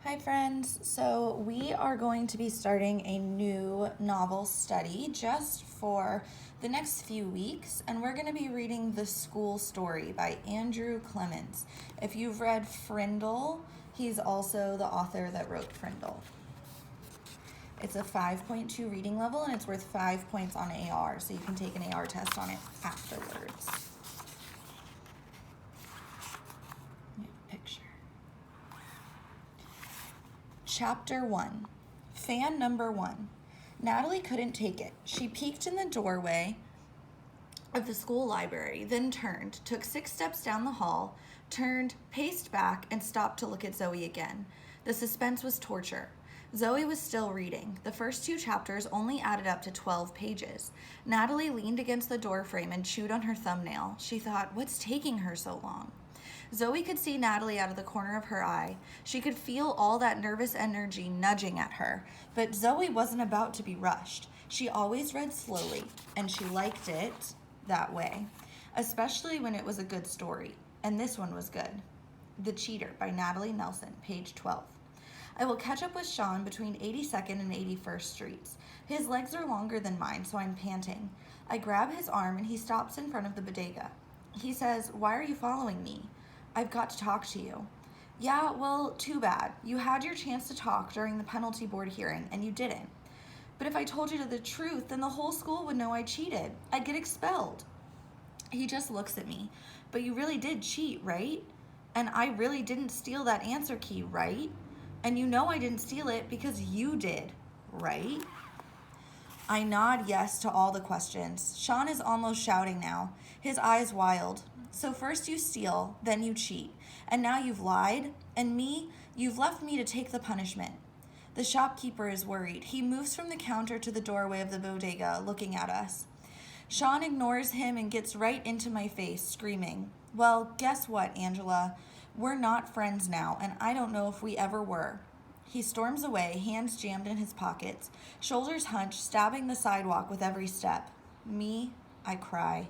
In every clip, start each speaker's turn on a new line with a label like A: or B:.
A: Hi friends, so we are going to be starting a new novel study just for the next few weeks, and we're going to be reading The School Story by Andrew Clements. If you've read Frindle, he's also the author that wrote Frindle. It's a 5.2 reading level and it's worth 5 points on AR, so you can take an AR test on it afterwards. Picture. Chapter 1, Fan Number 1. Natalie couldn't take it. She peeked in the doorway of the school library, then turned, took 6 steps down the hall, turned, paced back, and stopped to look at Zoe again. The suspense was torture. Zoe was still reading. The first 2 chapters only added up to 12 pages. Natalie leaned against the doorframe and chewed on her thumbnail. She thought, what's taking her so long? Zoe could see Natalie out of the corner of her eye. She could feel all that nervous energy nudging at her. But Zoe wasn't about to be rushed. She always read slowly, and she liked it that way, especially when it was a good story. And this one was good. The Cheater by Natalie Nelson, page 12. I will catch up with Sean between 82nd and 81st Streets. His legs are longer than mine, so I'm panting. I grab his arm, and he stops in front of the bodega. He says, "Why are you following me?" "I've got to talk to you." "Yeah, well, too bad. You had your chance to talk during the penalty board hearing, and you didn't." "But if I told you the truth, then the whole school would know I cheated. I'd get expelled." He just looks at me. "But you really did cheat, right? And I really didn't steal that answer key, right? And you know I didn't steal it because you did, right?" I nod yes to all the questions. Sean is almost shouting now, his eyes wild. "So first you steal, then you cheat, and now you've lied, and me, you've left me to take the punishment." The shopkeeper is worried. He moves from the counter to the doorway of the bodega, looking at us. Sean ignores him and gets right into my face, screaming, "Well, guess what, Angela? We're not friends now, and I don't know if we ever were." He storms away, hands jammed in his pockets, shoulders hunched, stabbing the sidewalk with every step. Me, I cry.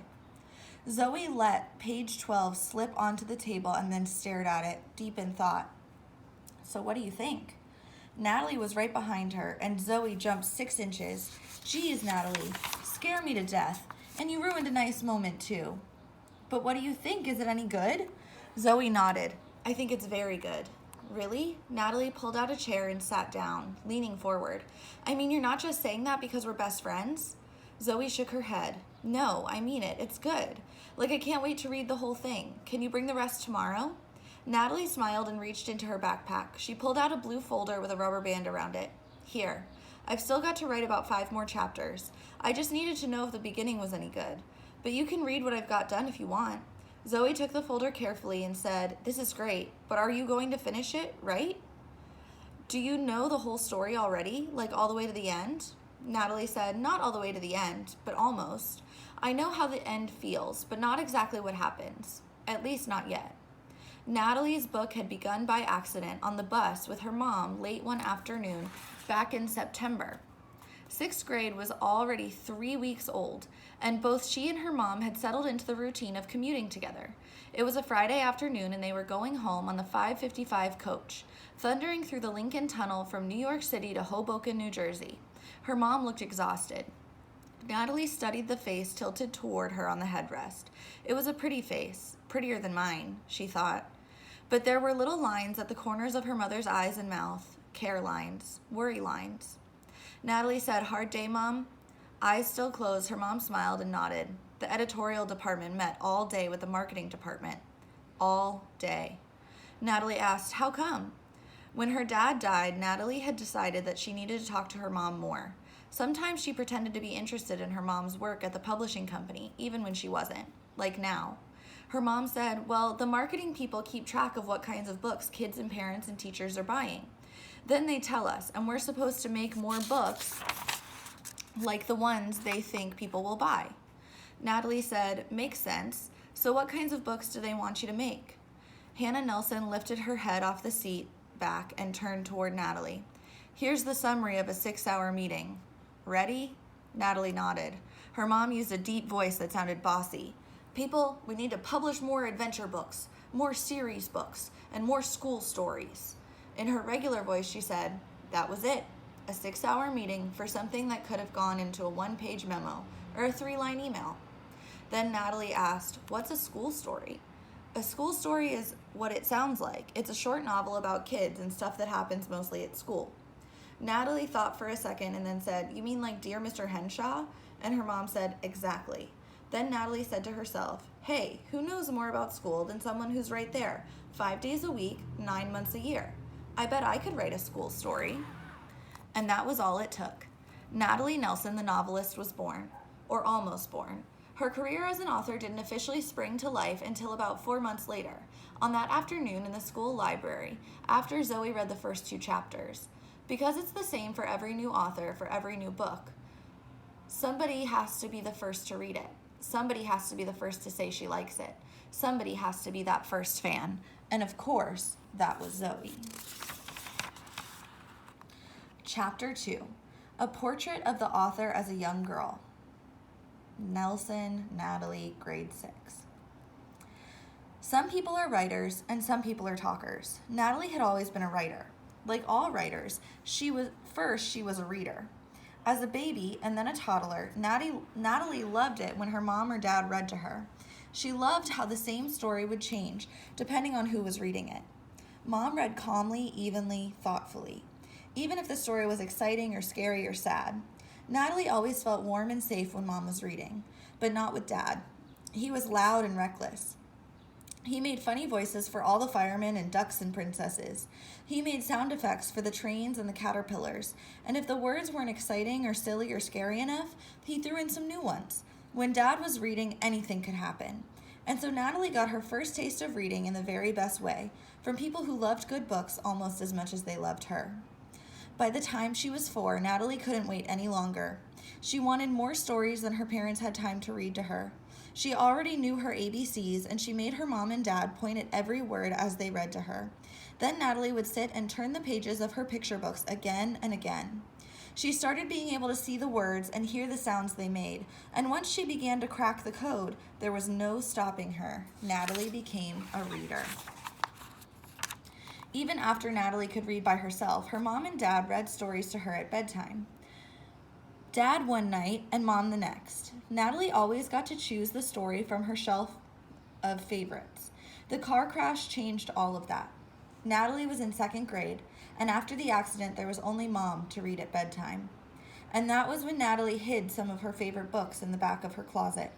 A: Zoe let page 12 slip onto the table and then stared at it, deep in thought. "So what do you think?" Natalie was right behind her, and Zoe jumped 6 inches. "Geez, Natalie, scare me to death. And you ruined a nice moment, too." "But what do you think? Is it any good?" Zoe nodded. "I think it's very good." "Really?" Natalie pulled out a chair and sat down, leaning forward. "I mean, you're not just saying that because we're best friends?" Zoe shook her head. "No, I mean it. It's good. Like, I can't wait to read the whole thing. Can you bring the rest tomorrow?" Natalie smiled and reached into her backpack. She pulled out a blue folder with a rubber band around it. "Here. I've still got to write about 5 more chapters. I just needed to know if the beginning was any good. But you can read what I've got done if you want." Zoe took the folder carefully and said, "This is great, but are you going to finish it, right?" "Do you know the whole story already, like all the way to the end?" Natalie said, "Not all the way to the end, but almost. I know how the end feels, but not exactly what happens. At least not yet." Natalie's book had begun by accident on the bus with her mom late one afternoon back in September. 6th grade was already 3 weeks old, and both she and her mom had settled into the routine of commuting together. It was a Friday afternoon, and they were going home on the 5:55 coach, thundering through the Lincoln Tunnel from New York City to Hoboken, New Jersey. Her mom looked exhausted. Natalie studied the face tilted toward her on the headrest. It was a pretty face, prettier than mine, she thought. But there were little lines at the corners of her mother's eyes and mouth, care lines, worry lines. Natalie said, "Hard day, Mom?" Eyes still closed, her mom smiled and nodded. The editorial department met all day with the marketing department. All day. Natalie asked, "How come?" When her dad died, Natalie had decided that she needed to talk to her mom more. Sometimes she pretended to be interested in her mom's work at the publishing company, even when she wasn't, like now. Her mom said, "Well, the marketing people keep track of what kinds of books kids and parents and teachers are buying. Then they tell us, and we're supposed to make more books like the ones they think people will buy." Natalie said, "Makes sense. So what kinds of books do they want you to make?" Hannah Nelson lifted her head off the seat back and turned toward Natalie. "Here's the summary of a 6-hour meeting. Ready?" Natalie nodded. Her mom used a deep voice that sounded bossy. "People, we need to publish more adventure books, more series books, and more school stories." In her regular voice, she said, "That was it. A 6-hour meeting for something that could have gone into a 1-page memo or a 3-line email." Then Natalie asked, "What's a school story?" A school story is what it sounds like. It's a short novel about kids and stuff that happens mostly at school. Natalie thought for a second and then said, "You mean like Dear Mr. Henshaw?" And her mom said, "Exactly." Then Natalie said to herself, "Hey, who knows more about school than someone who's right there, 5 days a week, 9 months a year? I bet I could write a school story." And that was all it took. Natalie Nelson, the novelist, was born, or almost born. Her career as an author didn't officially spring to life until about 4 months later, on that afternoon in the school library, after Zoe read the first 2 chapters. Because it's the same for every new author, for every new book. Somebody has to be the first to read it. Somebody has to be the first to say she likes it. Somebody has to be that first fan. And of course, that was Zoe. Chapter 2, A Portrait of the Author as a Young Girl. Nelson, Natalie, grade 6. Some people are writers and some people are talkers. Natalie had always been a writer. Like all writers, she was a reader. As a baby and then a toddler, Natalie loved it when her mom or dad read to her. She loved how the same story would change depending on who was reading it. Mom read calmly, evenly, thoughtfully, even if the story was exciting or scary or sad. Natalie always felt warm and safe when Mom was reading, but not with Dad. He was loud and reckless. He made funny voices for all the firemen and ducks and princesses. He made sound effects for the trains and the caterpillars, and if the words weren't exciting or silly or scary enough, he threw in some new ones. When Dad was reading, anything could happen. And so Natalie got her first taste of reading in the very best way, from people who loved good books almost as much as they loved her. By the time she was 4, Natalie couldn't wait any longer. She wanted more stories than her parents had time to read to her. She already knew her ABCs, and she made her mom and dad point at every word as they read to her. Then Natalie would sit and turn the pages of her picture books again and again. She started being able to see the words and hear the sounds they made, and once she began to crack the code, there was no stopping her. Natalie became a reader. Even after Natalie could read by herself, her mom and dad read stories to her at bedtime. Dad one night and Mom the next. Natalie always got to choose the story from her shelf of favorites. The car crash changed all of that. Natalie was in 2nd grade, and after the accident, there was only Mom to read at bedtime. And that was when Natalie hid some of her favorite books in the back of her closet.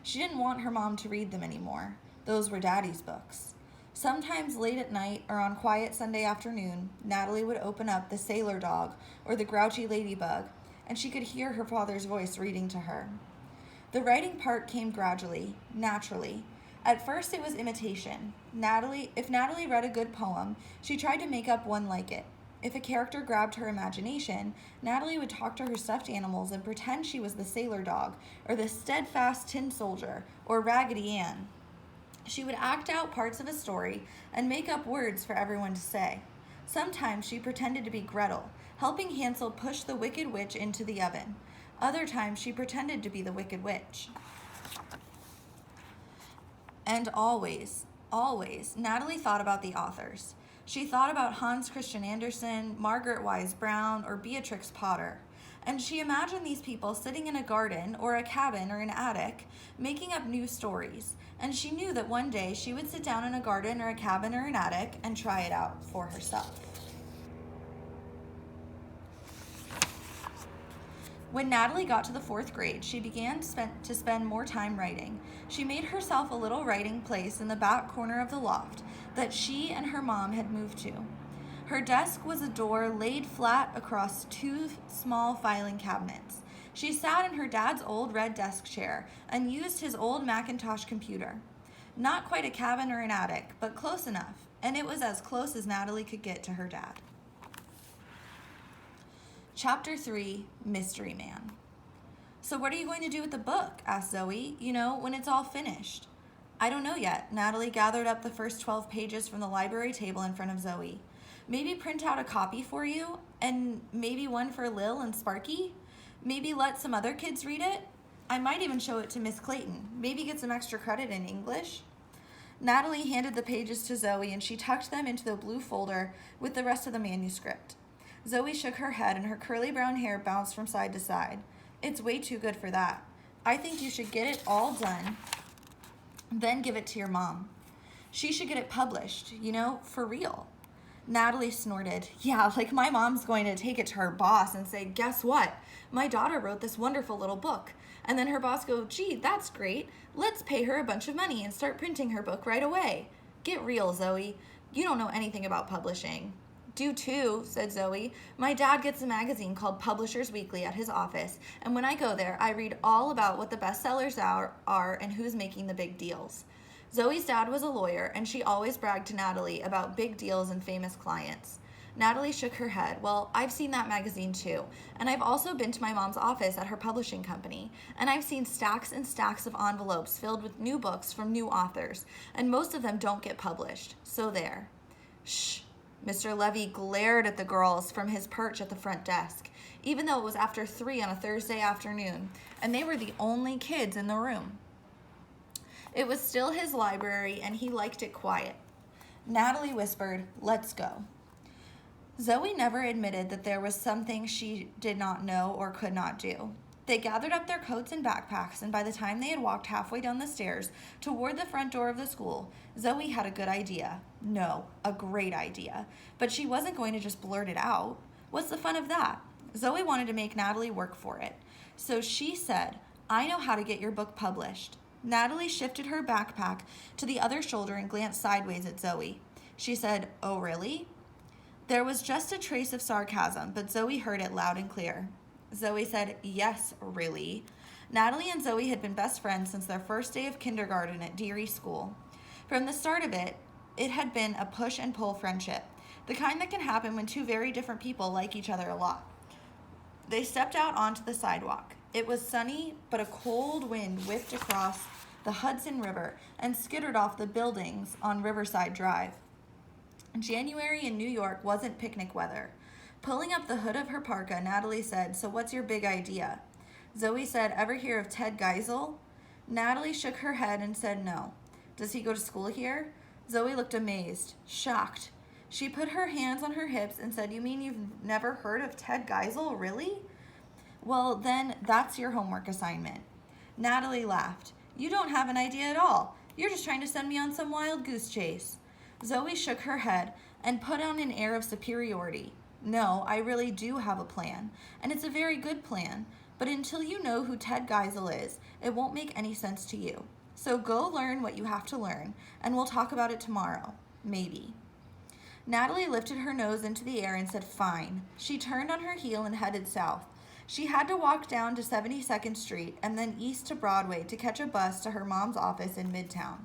A: She didn't want her mom to read them anymore. Those were Daddy's books. Sometimes late at night or on quiet Sunday afternoon, Natalie would open up The Sailor Dog or The Grouchy Ladybug, and she could hear her father's voice reading to her. The writing part came gradually, naturally. At first it was imitation. If Natalie read a good poem, she tried to make up one like it. If a character grabbed her imagination, Natalie would talk to her stuffed animals and pretend she was the sailor dog, or the steadfast tin soldier, or Raggedy Ann. She would act out parts of a story and make up words for everyone to say. Sometimes she pretended to be Gretel, helping Hansel push the Wicked Witch into the oven. Other times she pretended to be the Wicked Witch. And always, Natalie thought about the authors. She thought about Hans Christian Andersen, Margaret Wise Brown, or Beatrix Potter. And she imagined these people sitting in a garden or a cabin or an attic, making up new stories. And she knew that one day she would sit down in a garden or a cabin or an attic and try it out for herself. When Natalie got to the 4th grade, she began to spend more time writing. She made herself a little writing place in the back corner of the loft that she and her mom had moved to. Her desk was a door laid flat across 2 small filing cabinets. She sat in her dad's old red desk chair and used his old Macintosh computer. Not quite a cabin or an attic, but close enough, and it was as close as Natalie could get to her dad. Chapter 3, Mystery Man. "So what are you going to do with the book?" asked Zoe, when it's all finished. "I don't know yet." Natalie gathered up the first 12 pages from the library table in front of Zoe. "Maybe print out a copy for you, and maybe one for Lil and Sparky. Maybe let some other kids read it. I might even show it to Miss Clayton. Maybe get some extra credit in English." Natalie handed the pages to Zoe and she tucked them into the blue folder with the rest of the manuscript. Zoe shook her head and her curly brown hair bounced from side to side. It's way too good for that. I think you should get it all done, then give it to your mom. She should get it published, for real. Natalie snorted. Yeah, like my mom's going to take it to her boss and say, guess what? My daughter wrote this wonderful little book. And then her boss go, gee, that's great. Let's pay her a bunch of money and start printing her book right away. Get real, Zoe. You don't know anything about publishing. Do too, said Zoe. My dad gets a magazine called Publishers Weekly at his office, and when I go there, I read all about what the bestsellers are and who's making the big deals. Zoe's dad was a lawyer, and she always bragged to Natalie about big deals and famous clients. Natalie shook her head. Well, I've seen that magazine too, and I've also been to my mom's office at her publishing company, and I've seen stacks and stacks of envelopes filled with new books from new authors, and most of them don't get published. So there. Shh. Mr. Levy glared at the girls from his perch at the front desk, even though it was after 3 on a Thursday afternoon, and they were the only kids in the room. It was still his library, and he liked it quiet. Natalie whispered, let's go. Zoe never admitted that there was something she did not know or could not do. They gathered up their coats and backpacks, and by the time they had walked halfway down the stairs toward the front door of the school, Zoe had a good idea. No, a great idea. But she wasn't going to just blurt it out. What's the fun of that? Zoe wanted to make Natalie work for it. So she said, I know how to get your book published. Natalie shifted her backpack to the other shoulder and glanced sideways at Zoe. She said, oh, really? There was just a trace of sarcasm, but Zoe heard it loud and clear. Zoe said, yes, really. Natalie and Zoe had been best friends since their first day of kindergarten at Deary School. From the start of it, it had been a push and pull friendship, the kind that can happen when two very different people like each other a lot. They stepped out onto the sidewalk. It was sunny, but a cold wind whipped across the Hudson River and skittered off the buildings on Riverside Drive. January in New York wasn't picnic weather. Pulling up the hood of her parka, Natalie said, so what's your big idea? Zoe said, ever hear of Ted Geisel? Natalie shook her head and said no. Does he go to school here? Zoe looked amazed, shocked. She put her hands on her hips and said, you mean you've never heard of Ted Geisel, really? Well, then that's your homework assignment. Natalie laughed. You don't have an idea at all. You're just trying to send me on some wild goose chase. Zoe shook her head and put on an air of superiority. No, I really do have a plan, and it's a very good plan, but until you know who Ted Geisel is, it won't make any sense to you. So go learn what you have to learn, and we'll talk about it tomorrow. Maybe. Natalie lifted her nose into the air and said, fine. She turned on her heel and headed south. She had to walk down to 72nd Street and then east to Broadway to catch a bus to her mom's office in Midtown.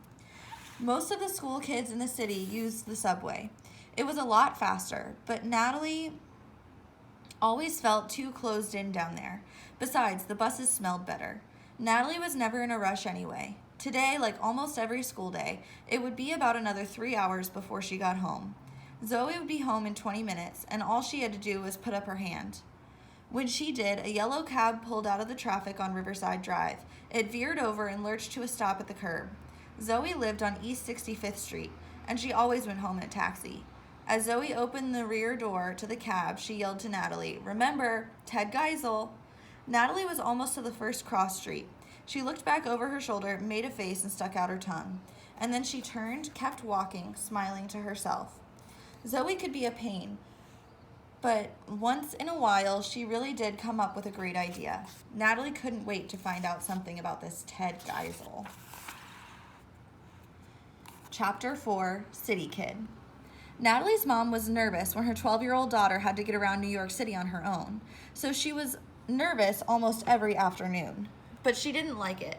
A: Most of the school kids in the city used the subway. It was a lot faster, but Natalie always felt too closed in down there. Besides, the buses smelled better. Natalie was never in a rush anyway. Today, like almost every school day, it would be about another 3 hours before she got home. Zoe would be home in 20 minutes, and all she had to do was put up her hand. When she did, a yellow cab pulled out of the traffic on Riverside Drive. It veered over and lurched to a stop at the curb. Zoe lived on East 65th Street, and she always went home in a taxi. As Zoe opened the rear door to the cab, she yelled to Natalie, remember, Ted Geisel. Natalie was almost to the first cross street. She looked back over her shoulder, made a face, and stuck out her tongue. And then she turned, kept walking, smiling to herself. Zoe could be a pain, but once in a while, she really did come up with a great idea. Natalie couldn't wait to find out something about this Ted Geisel. Chapter 4, City Kid. Natalie's mom was nervous when her 12-year-old daughter had to get around New York City on her own, so she was nervous almost every afternoon. But she didn't like it.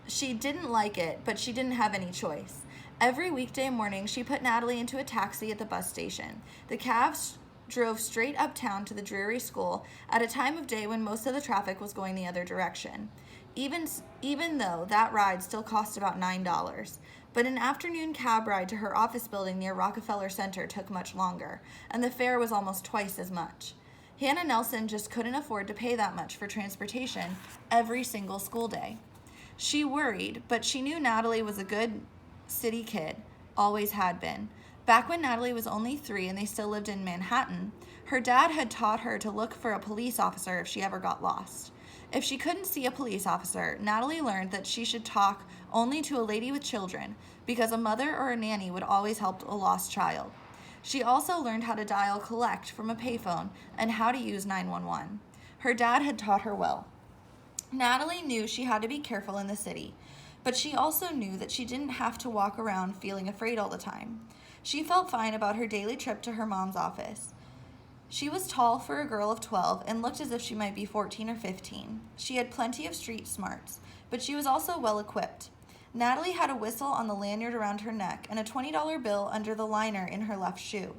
A: But she didn't have any choice. Every weekday morning, she put Natalie into a taxi at the bus station. The cabs drove straight uptown to the dreary school at a time of day when most of the traffic was going the other direction, even though that ride still cost about $9. But an afternoon cab ride to her office building near Rockefeller Center took much longer, and the fare was almost twice as much. Hannah Nelson just couldn't afford to pay that much for transportation every single school day. She worried, but she knew Natalie was a good city kid, always had been. Back when Natalie was only 3 and they still lived in Manhattan, her dad had taught her to look for a police officer if she ever got lost. If she couldn't see a police officer, Natalie learned that she should talk only to a lady with children because a mother or a nanny would always help a lost child. She also learned how to dial collect from a payphone and how to use 911. Her dad had taught her well. Natalie knew she had to be careful in the city, but she also knew that she didn't have to walk around feeling afraid all the time. She felt fine about her daily trip to her mom's office. She was tall for a girl of 12 and looked as if she might be 14 or 15. She had plenty of street smarts, but she was also well equipped. Natalie had a whistle on the lanyard around her neck and a $20 bill under the liner in her left shoe.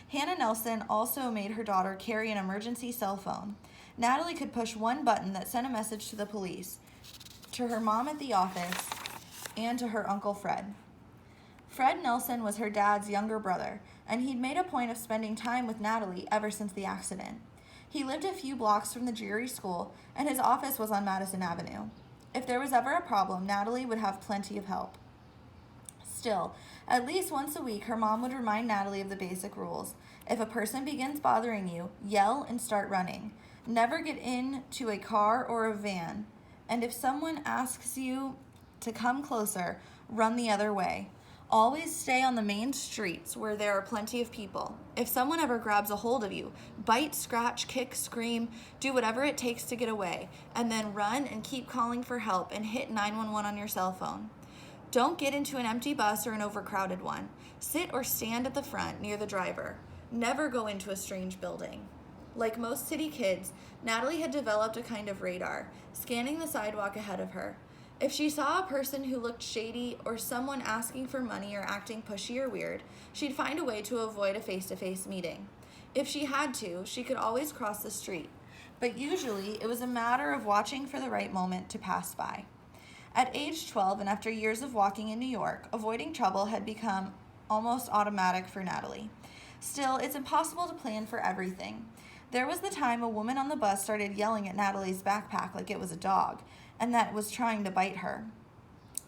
A: Hannah Nelson also made her daughter carry an emergency cell phone. Natalie could push one button that sent a message to the police, to her mom at the office, and to her Uncle Fred. Fred Nelson was her dad's younger brother, and he'd made a point of spending time with Natalie ever since the accident. He lived a few blocks from the Drury School, and his office was on Madison Avenue. If there was ever a problem, Natalie would have plenty of help. Still, at least once a week, her mom would remind Natalie of the basic rules. If a person begins bothering you, yell and start running. Never get into a car or a van. And if someone asks you to come closer, run the other way. Always stay on the main streets where there are plenty of people. If someone ever grabs a hold of you, bite, scratch, kick, scream, do whatever it takes to get away, and then run and keep calling for help and hit 911 on your cell phone. Don't get into an empty bus or an overcrowded one. Sit or stand at the front near the driver. Never go into a strange building. Like most city kids, Natalie had developed a kind of radar, scanning the sidewalk ahead of her. If she saw a person who looked shady or someone asking for money or acting pushy or weird, she'd find a way to avoid a face-to-face meeting. If she had to, she could always cross the street, but usually it was a matter of watching for the right moment to pass by. At age 12 and after years of walking in New York, avoiding trouble had become almost automatic for Natalie. Still, it's impossible to plan for everything. There was the time a woman on the bus started yelling at Natalie's backpack like it was a dog, and that was trying to bite her.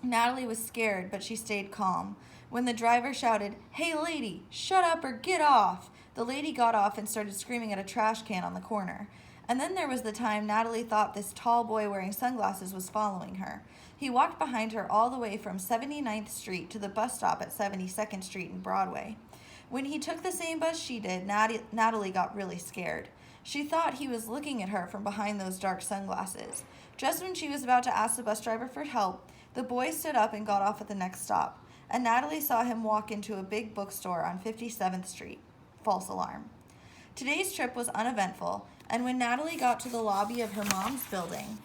A: Natalie was scared, but she stayed calm. When the driver shouted, "Hey lady, shut up or get off," the lady got off and started screaming at a trash can on the corner. And then there was the time Natalie thought this tall boy wearing sunglasses was following her. He walked behind her all the way from 79th Street to the bus stop at 72nd Street and Broadway. When he took the same bus she did, Natalie got really scared. She thought he was looking at her from behind those dark sunglasses. Just when she was about to ask the bus driver for help, the boy stood up and got off at the next stop, and Natalie saw him walk into a big bookstore on 57th Street. False alarm. Today's trip was uneventful, and when Natalie got to the lobby of her mom's building,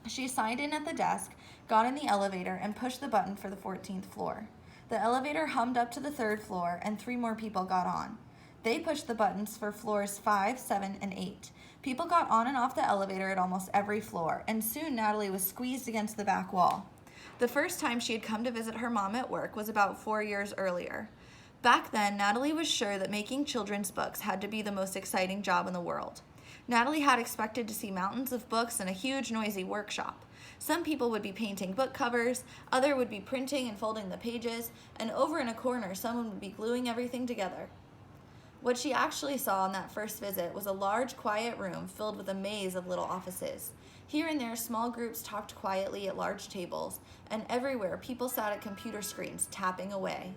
A: she signed in at the desk, got in the elevator, and pushed the button for the 14th floor. The elevator hummed up to the 3rd floor, and 3 more people got on. They pushed the buttons for floors 5, 7, and 8. People got on and off the elevator at almost every floor, and soon Natalie was squeezed against the back wall. The first time she had come to visit her mom at work was about 4 years earlier. Back then, Natalie was sure that making children's books had to be the most exciting job in the world. Natalie had expected to see mountains of books and a huge noisy workshop. Some people would be painting book covers, others would be printing and folding the pages, and over in a corner someone would be gluing everything together. What she actually saw on that first visit was a large, quiet room filled with a maze of little offices. Here and there, small groups talked quietly at large tables, and everywhere people sat at computer screens tapping away.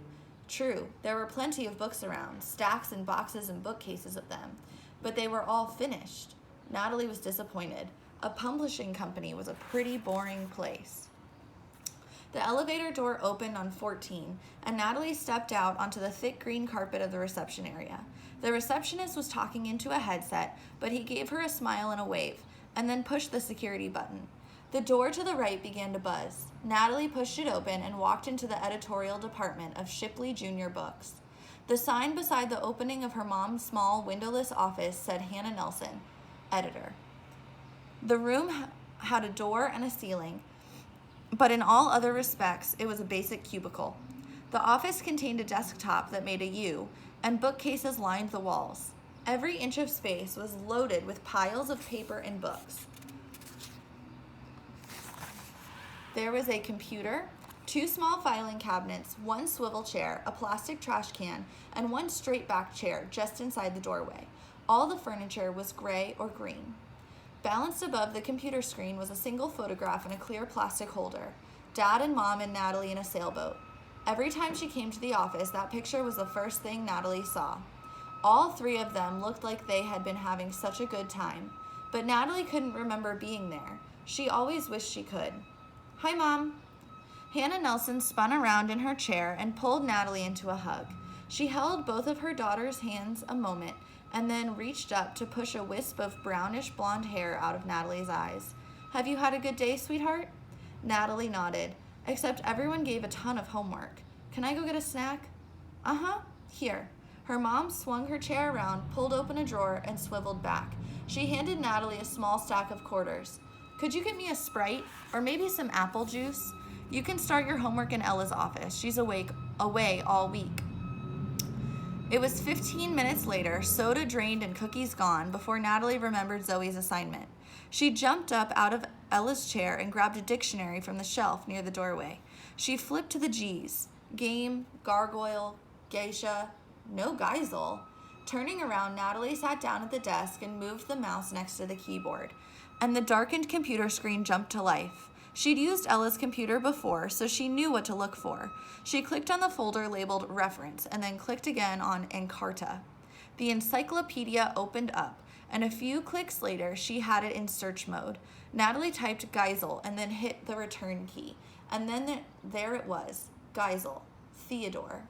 A: True, there were plenty of books around, stacks and boxes and bookcases of them, but they were all finished. Natalie was disappointed. A publishing company was a pretty boring place. The elevator door opened on 14, and Natalie stepped out onto the thick green carpet of the reception area. The receptionist was talking into a headset, but he gave her a smile and a wave, and then pushed the security button. The door to the right began to buzz. Natalie pushed it open and walked into the editorial department of Shipley Jr. Books. The sign beside the opening of her mom's small, windowless office said Hannah Nelson, editor. The room had a door and a ceiling, but in all other respects, it was a basic cubicle. The office contained a desktop that made a U, and bookcases lined the walls. Every inch of space was loaded with piles of paper and books. There was a computer, 2 small filing cabinets, 1 swivel chair, a plastic trash can, and 1 straight-back chair just inside the doorway. All the furniture was gray or green. Balanced above the computer screen was a single photograph in a clear plastic holder. Dad and Mom and Natalie in a sailboat. Every time she came to the office, that picture was the first thing Natalie saw. All 3 of them looked like they had been having such a good time, but Natalie couldn't remember being there. She always wished she could. "Hi, Mom." Hannah Nelson spun around in her chair and pulled Natalie into a hug. She held both of her daughter's hands a moment and then reached up to push a wisp of brownish blonde hair out of Natalie's eyes. "Have you had a good day, sweetheart?" Natalie nodded, except everyone gave a ton of homework. "Can I go get a snack?" "Uh-huh, here." Her mom swung her chair around, pulled open a drawer, and swiveled back. She handed Natalie a small stack of quarters. "Could you get me a Sprite or maybe some apple juice? You can start your homework in Ella's office. She's away all week." It was 15 minutes later, soda drained and cookies gone, before Natalie remembered Zoe's assignment. She jumped up out of Ella's chair and grabbed a dictionary from the shelf near the doorway. She flipped to the G's. Game, gargoyle, geisha, no geisel. Turning around, Natalie sat down at the desk and moved the mouse next to the keyboard, and the darkened computer screen jumped to life. She'd used Ella's computer before, so she knew what to look for. She clicked on the folder labeled Reference and then clicked again on Encarta. The encyclopedia opened up, and a few clicks later, she had it in search mode. Natalie typed Geisel and then hit the return key. And then there it was, Geisel, Theodore.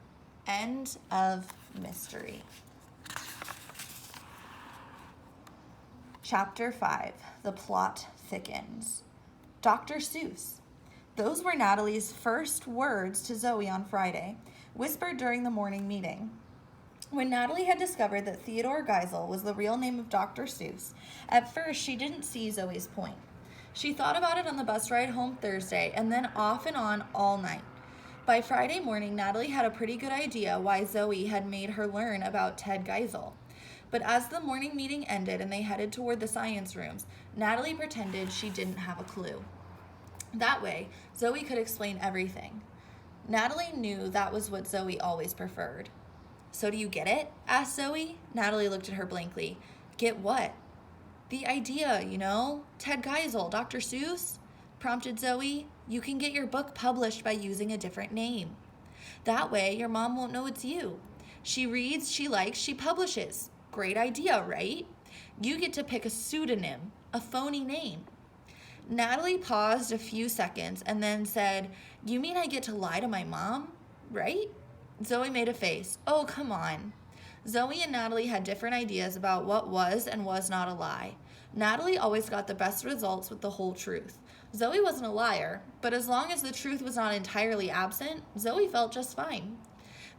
A: End of mystery. Chapter 5, The Plot Thickens. Dr. Seuss. Those were Natalie's first words to Zoe on Friday, whispered during the morning meeting. When Natalie had discovered that Theodore Geisel was the real name of Dr. Seuss, at first she didn't see Zoe's point. She thought about it on the bus ride home Thursday and then off and on all night. By Friday morning, Natalie had a pretty good idea why Zoe had made her learn about Ted Geisel. But as the morning meeting ended and they headed toward the science rooms, Natalie pretended she didn't have a clue. That way, Zoe could explain everything. Natalie knew that was what Zoe always preferred. "So do you get it?" asked Zoe. Natalie looked at her blankly. "Get what?" "The idea, you know. Ted Geisel, Dr. Seuss," prompted Zoe. "You can get your book published by using a different name. That way, your mom won't know it's you. She reads, she likes, she publishes. Great idea, right? You get to pick a pseudonym, a phony name." Natalie paused a few seconds and then said, "You mean I get to lie to my mom, right?" Zoe made a face. "Oh, come on." Zoe and Natalie had different ideas about what was and was not a lie. Natalie always got the best results with the whole truth. Zoe wasn't a liar, but as long as the truth was not entirely absent, Zoe felt just fine.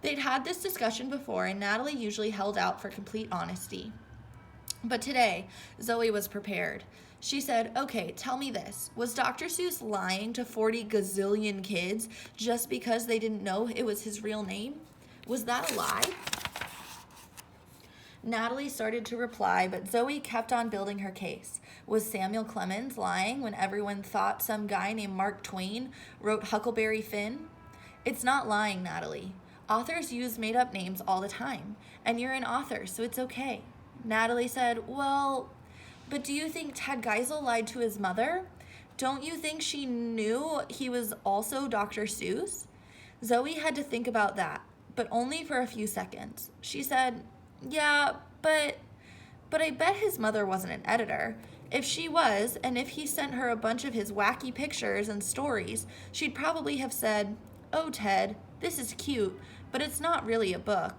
A: They'd had this discussion before, and Natalie usually held out for complete honesty. But today, Zoe was prepared. She said, "Okay, tell me this. Was Dr. Seuss lying to 40 gazillion kids just because they didn't know it was his real name? Was that a lie?" Natalie started to reply, but Zoe kept on building her case. Was Samuel Clements lying when everyone thought some guy named Mark Twain wrote Huckleberry Finn? "It's not lying, Natalie. Authors use made-up names all the time, and you're an author, so it's okay." Natalie said, "Well, but do you think Ted Geisel lied to his mother? Don't you think she knew he was also Dr. Seuss?" Zoe had to think about that, but only for a few seconds. She said, "Yeah, but I bet his mother wasn't an editor. If she was, and if he sent her a bunch of his wacky pictures and stories, she'd probably have said, 'Oh, Ted, this is cute, but it's not really a book.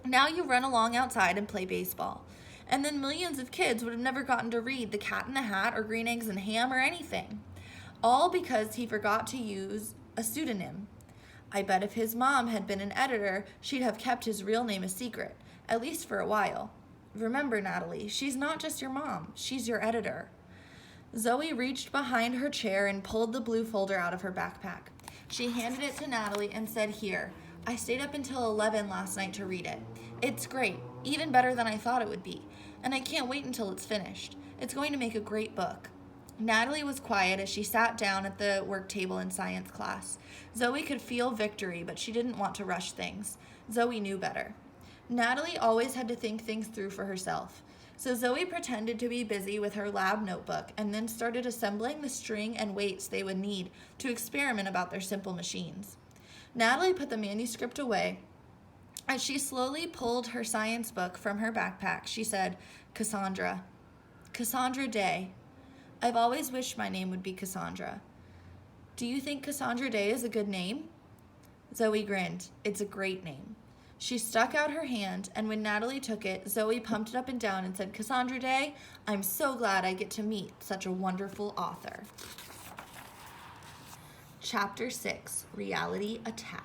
A: Now you run along outside and play baseball.' And then millions of kids would have never gotten to read The Cat in the Hat or Green Eggs and Ham or anything. All because he forgot to use a pseudonym. I bet if his mom had been an editor, she'd have kept his real name a secret, at least for a while. Remember, Natalie, she's not just your mom, she's your editor." Zoe reached behind her chair and pulled the blue folder out of her backpack. She handed it to Natalie and said, "Here, I stayed up until 11 last night to read it. It's great, even better than I thought it would be, and I can't wait until it's finished. It's going to make a great book." Natalie was quiet as she sat down at the work table in science class. Zoe could feel victory, but she didn't want to rush things. Zoe knew better. Natalie always had to think things through for herself. So Zoe pretended to be busy with her lab notebook and then started assembling the string and weights they would need to experiment about their simple machines. Natalie put the manuscript away. As she slowly pulled her science book from her backpack, she said, "Cassandra. Cassandra Day. I've always wished my name would be Cassandra. Do you think Cassandra Day is a good name?" Zoe grinned. "It's a great name." She stuck out her hand, and when Natalie took it, Zoe pumped it up and down and said, "Cassandra Day, I'm so glad I get to meet such a wonderful author." Chapter 6, Reality Attack.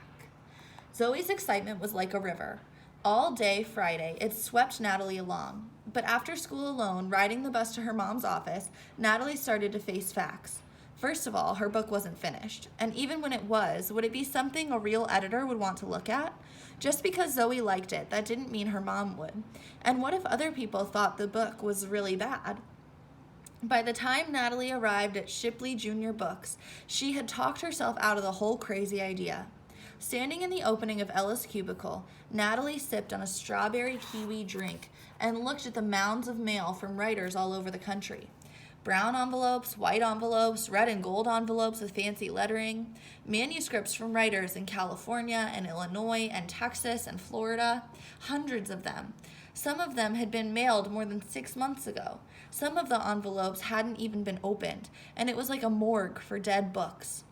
A: Zoe's excitement was like a river. All day Friday, it swept Natalie along. But after school alone, riding the bus to her mom's office, Natalie started to face facts. First of all, her book wasn't finished. And even when it was, would it be something a real editor would want to look at? Just because Zoe liked it, that didn't mean her mom would. And what if other people thought the book was really bad? By the time Natalie arrived at Shipley Junior Books, she had talked herself out of the whole crazy idea. Standing in the opening of Ella's cubicle, Natalie sipped on a strawberry kiwi drink and looked at the mounds of mail from writers all over the country. Brown envelopes, white envelopes, red and gold envelopes with fancy lettering, manuscripts from writers in California and Illinois and Texas and Florida, hundreds of them. Some of them had been mailed more than 6 months ago. Some of the envelopes hadn't even been opened, and it was like a morgue for dead books.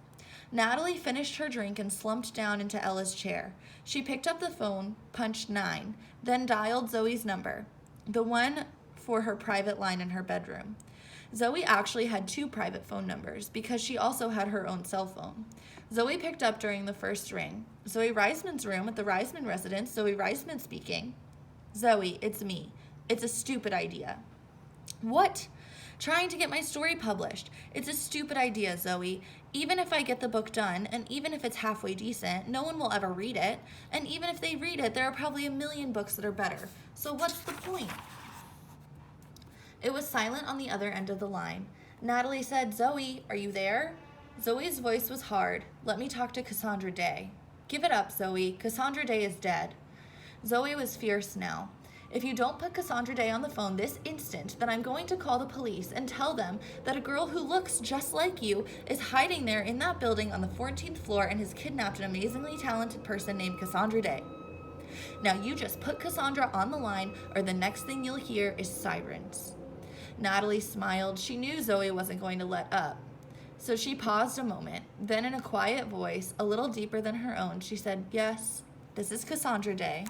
A: Natalie finished her drink and slumped down into Ella's chair. She picked up the phone, punched 9, then dialed Zoe's number, the one for her private line in her bedroom. Zoe actually had 2 private phone numbers because she also had her own cell phone. Zoe picked up during the first ring. "Zoe Reisman's room at the Reisman residence. Zoe Reisman speaking." "Zoe, it's me. It's a stupid idea." "What?" "Trying to get my story published. It's a stupid idea, Zoe. Even if I get the book done, and even if it's halfway decent, no one will ever read it. And even if they read it, there are probably a million books that are better. So what's the point?" It was silent on the other end of the line. Natalie said, "Zoe, are you there?" Zoe's voice was hard. "Let me talk to Cassandra Day." "Give it up, Zoe. Cassandra Day is dead." Zoe was fierce now. "If you don't put Cassandra Day on the phone this instant, then I'm going to call the police and tell them that a girl who looks just like you is hiding there in that building on the 14th floor and has kidnapped an amazingly talented person named Cassandra Day. Now you just put Cassandra on the line, or the next thing you'll hear is sirens." Natalie smiled. She knew Zoe wasn't going to let up. So she paused a moment. Then in a quiet voice, a little deeper than her own, she said, "Yes, this is Cassandra Day."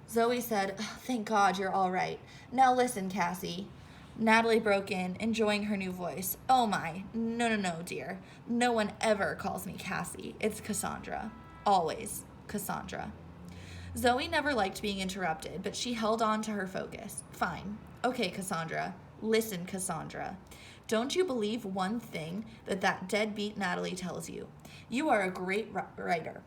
A: Zoe said, "Thank God you're all right. Now listen, Cassie." Natalie broke in, enjoying her new voice. "Oh my, no, dear. No one ever calls me Cassie. It's Cassandra. Always Cassandra." Zoe never liked being interrupted, but she held on to her focus. "Fine. Okay, Cassandra. Listen, Cassandra. Don't you believe one thing that deadbeat Natalie tells you? You are a great writer.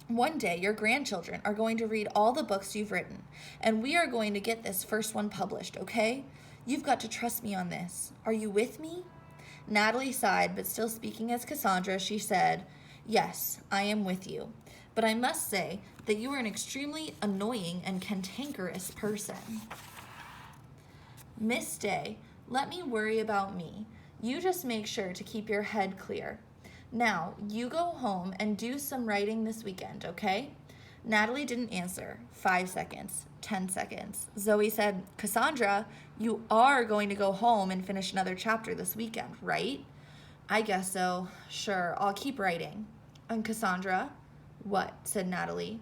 A: One day, your grandchildren are going to read all the books you've written, and we are going to get this first one published, okay? You've got to trust me on this. Are you with me?" Natalie sighed, but still speaking as Cassandra, she said, "Yes, I am with you. But I must say that you are an extremely annoying and cantankerous person." "Miss Day, let me worry about me. You just make sure to keep your head clear. Now, you go home and do some writing this weekend, okay?" Natalie didn't answer. 5 seconds, 10 seconds. Zoe said, "Cassandra, you are going to go home and finish another chapter this weekend, right?" "I guess so. Sure, I'll keep writing." "And Cassandra?" "What?" said Natalie.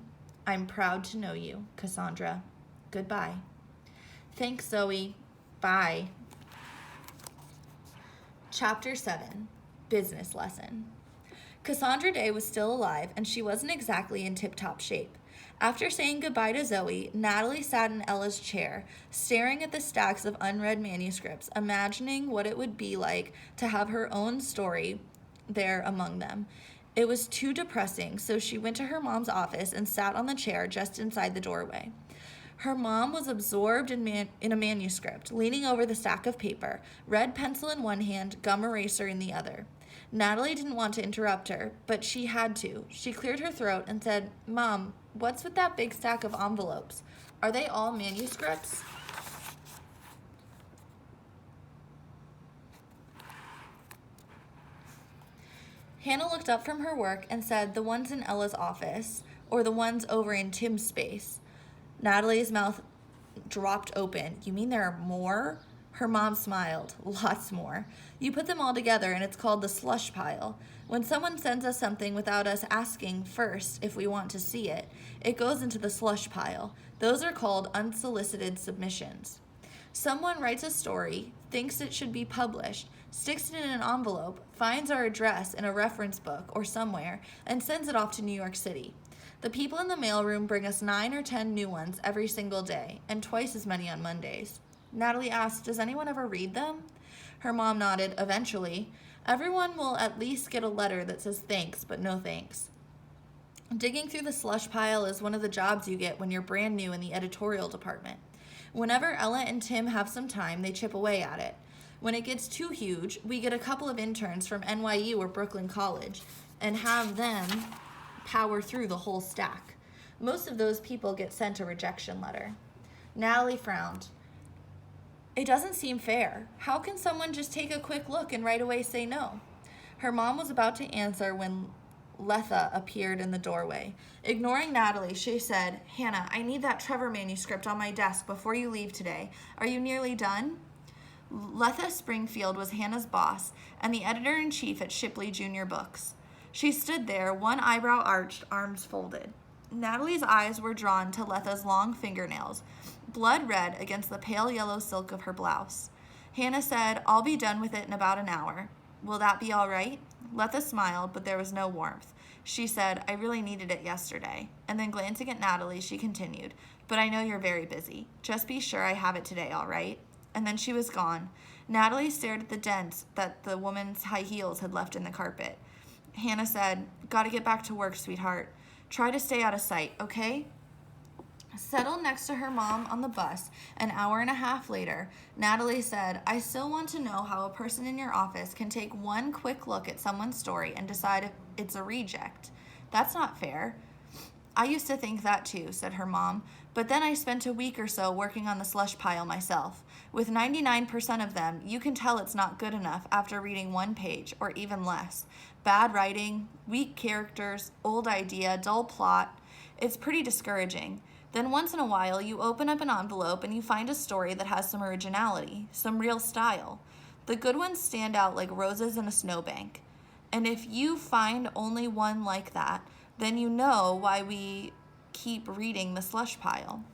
A: "I'm proud to know you, Cassandra. Goodbye." "Thanks, Zoe. Bye." Chapter 7, Business Lesson. Cassandra Day was still alive, and she wasn't exactly in tip-top shape. After saying goodbye to Zoe, Natalie sat in Ella's chair, staring at the stacks of unread manuscripts, imagining what it would be like to have her own story there among them. It was too depressing, so she went to her mom's office and sat on the chair just inside the doorway. Her mom was absorbed in a manuscript, leaning over the stack of paper, red pencil in one hand, gum eraser in the other. Natalie didn't want to interrupt her, but she had to. She cleared her throat and said, "Mom, what's with that big stack of envelopes? Are they all manuscripts?" Hannah looked up from her work and said, "The ones in Ella's office, or the ones over in Tim's space." Natalie's mouth dropped open. "You mean there are more?" Her mom smiled. "Lots more. You put them all together and it's called the slush pile. When someone sends us something without us asking first if we want to see it, it goes into the slush pile. Those are called unsolicited submissions. Someone writes a story, thinks it should be published, sticks it in an envelope, finds our address in a reference book or somewhere, and sends it off to New York City. The people in the mailroom bring us 9 or 10 new ones every single day, and twice as many on Mondays." Natalie asked, "Does anyone ever read them?" Her mom nodded. "Eventually. Everyone will at least get a letter that says thanks, but no thanks. Digging through the slush pile is one of the jobs you get when you're brand new in the editorial department. Whenever Ella and Tim have some time, they chip away at it. When it gets too huge, we get a couple of interns from NYU or Brooklyn College and have them power through the whole stack. Most of those people get sent a rejection letter." Natalie frowned. "It doesn't seem fair. How can someone just take a quick look and right away say no?" Her mom was about to answer when Letha appeared in the doorway. Ignoring Natalie, she said, "Hannah, I need that Trevor manuscript on my desk before you leave today. Are you nearly done?" Letha Springfield was Hannah's boss and the editor-in-chief at Shipley Junior Books. She stood there, one eyebrow arched, arms folded. Natalie's eyes were drawn to Letha's long fingernails, blood red against the pale yellow silk of her blouse. Hannah said, "I'll be done with it in about an hour. Will that be all right?" Letha smiled, but there was no warmth. She said, "I really needed it yesterday." And then glancing at Natalie, she continued, "But I know you're very busy. Just be sure I have it today, all right?" And then she was gone. Natalie stared at the dents that the woman's high heels had left in the carpet. Hannah said, "Gotta get back to work, sweetheart. Try to stay out of sight, okay?" Settled next to her mom on the bus, an hour and a half later, Natalie said, "I still want to know how a person in your office can take one quick look at someone's story and decide if it's a reject. That's not fair." "I used to think that too," said her mom, "but then I spent a week or so working on the slush pile myself. With 99% of them, you can tell it's not good enough after reading one page, or even less. Bad writing, weak characters, old idea, dull plot. It's pretty discouraging. Then once in a while, you open up an envelope and you find a story that has some originality, some real style. The good ones stand out like roses in a snowbank. And if you find only one like that, then you know why we keep reading the slush pile."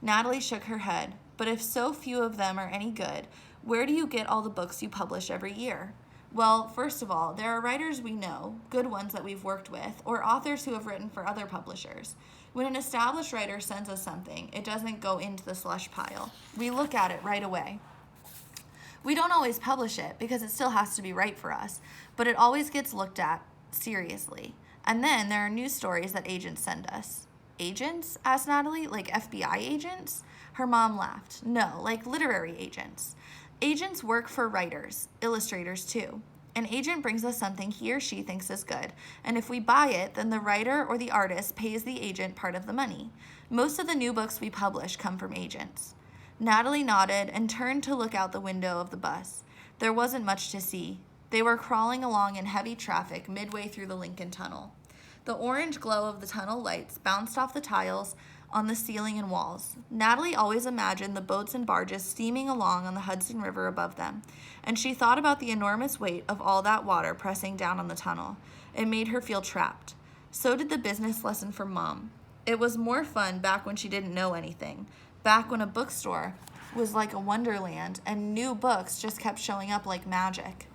A: Natalie shook her head. "But if so few of them are any good, where do you get all the books you publish every year?" "Well, first of all, there are writers we know, good ones that we've worked with, or authors who have written for other publishers. When an established writer sends us something, it doesn't go into the slush pile. We look at it right away. We don't always publish it because it still has to be right for us, but it always gets looked at seriously. And then there are news stories that agents send us." "Agents?" asked Natalie. "Like FBI agents?" Her mom laughed. "No, like literary agents. Agents work for writers, illustrators too. An agent brings us something he or she thinks is good, and if we buy it, then the writer or the artist pays the agent part of the money. Most of the new books we publish come from agents." Natalie nodded and turned to look out the window of the bus. There wasn't much to see. They were crawling along in heavy traffic midway through the Lincoln Tunnel. The orange glow of the tunnel lights bounced off the tiles on the ceiling and walls. Natalie always imagined the boats and barges steaming along on the Hudson River above them, and she thought about the enormous weight of all that water pressing down on the tunnel. It made her feel trapped. So did the business lesson from Mom. It was more fun back when she didn't know anything, back when a bookstore was like a wonderland and new books just kept showing up like magic.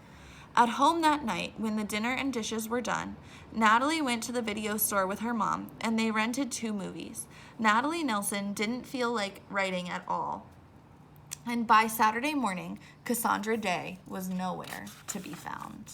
A: At home that night, when the dinner and dishes were done, Natalie went to the video store with her mom, and they rented 2 movies. Natalie Nelson didn't feel like writing at all. And by Saturday morning, Cassandra Day was nowhere to be found.